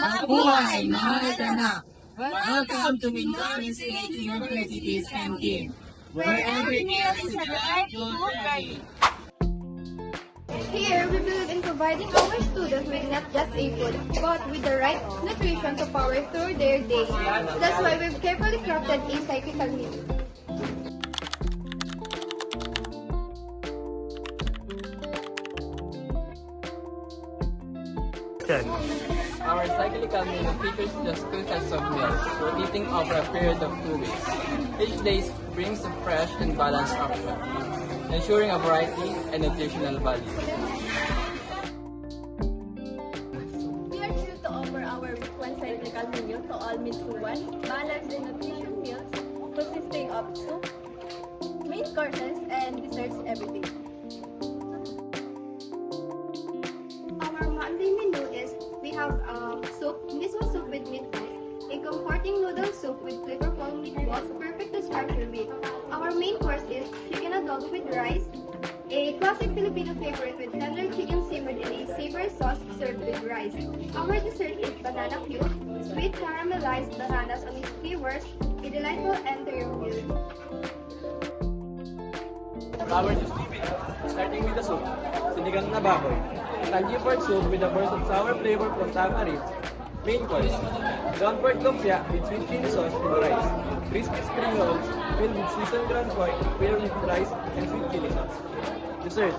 Mabuhay, mga anak! Welcome to Mindoro State University's M-Team, where every meal is a right food ready. Here, we believe in providing our students with not just a food, but with the right nutrition to power through their day. That's why we've carefully crafted a cyclical meal. Our cyclical menu features just 2 sets of meals, rotating over a period of 2 weeks. Each day brings a fresh and balanced option, ensuring a variety and nutritional value. We are here to offer our week 1 cyclical menu to all meals balanced and nutrition meals consisting of soup, main courses, and desserts every day. Our Monday menu is we have soup, miso soup with meatballs, a comforting noodle soup with flavorful meatballs, perfect to start your week. Our main course is chicken adobo with rice, a classic Filipino favorite with tender chicken simmered in a savory sauce served with rice. Our dessert is banana cube, sweet caramelized bananas on its flavors, a delightful end to your meal. Our starting with the soup, sinigang na baboy, tangy pork soup with a burst of sour flavor from tamarind. Main course, ground pork lumpia with sweet chili sauce and rice, crispy spring rolls filled with seasoned ground pork filled with rice and sweet chili sauce. Dessert,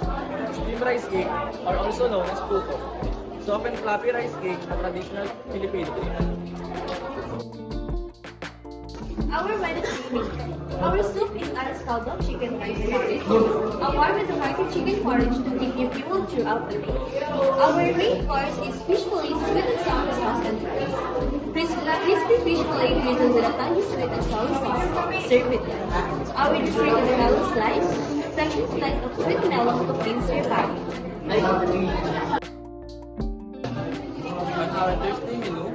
steamed rice cake, or also known as puto, soft and fluffy rice cake, a traditional Filipino dish. Our Wednesday meal. Our soup is Alascaldo chicken rice porridge, a warm and hearty chicken porridge to keep you fueled throughout the day. Our main course is fish fillet sweet and sour sauce and rice. Crispy fish fillet drizzled with a tangy sweet and sour sauce, served with rice. Our dessert is melon slice, section slice of sweet melon to cleanse your body. On our Thursday menu,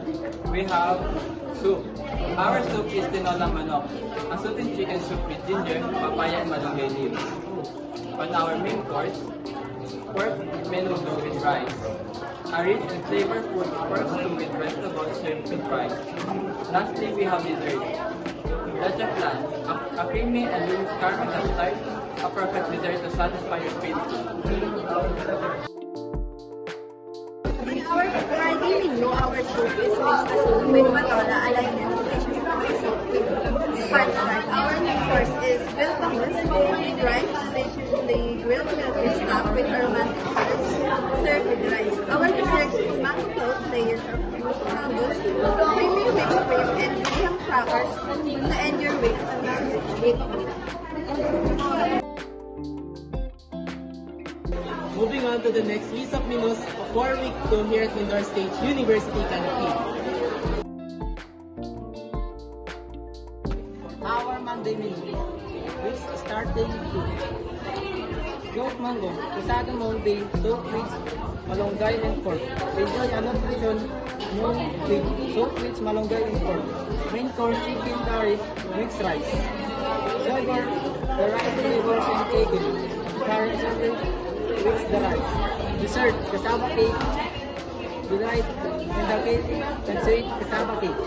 we have soup. Our soup is tinolang manok, a salted chicken soup with ginger, papaya, and malunggay leaves. On our main course, pork menudo with rice, a rich and flavorful pork stew with vegetables served with rice. Lastly, we have dessert. Leche flan, a creamy and rich caramel custard, a perfect dessert to satisfy your cravings. In our Friday menu, our soup is mixed soup with patola, alignment, hard fry. Our main course is grilled bangus with rice, the grilled milk is stuffed with aromatic herbs, served with rice. Our dessert is mango float, layers of mangoes, creamy whipped cream, and graham crackers to end your week on a rich Moving on to the next list of menus for week 2 here at Mindoro State University Canteen. Our Monday menu, which starting with goat mango, casado molde, soap with malunggay and pork. Enjoy a nutrition known with soap with malunggay and pork. Main course chicken curry mixed rice. Sugar, the rice flavors and cake. Carrot sugar with the rice. Dessert, cassava cake, delight, and the cake, and sweet cassava cake.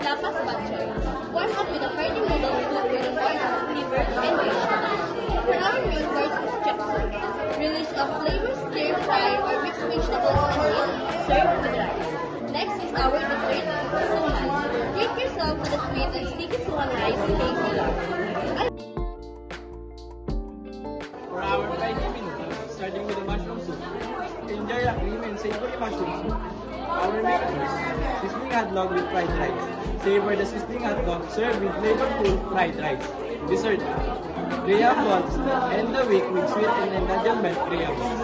Lapas Batchoy. Warm up with a hearty noodle soup with a pork, liver, and fish. For our main course is chop soup. Relish of flavors, stir fry, or mixed vegetables and meat, served with rice. Next is our dessert, suman. Treat yourself with a sweet and sticky suman rice made with love. For our Friday menu, starting with the mushroom soup. Enjoy a creamy and savory mushroom soup. Our main course, sizzling hotdog with fried rice. Savor the sizzling hotdog served with flavorful fried rice. Dessert, graham balls, end the week with sweet and indulgent milk graham balls.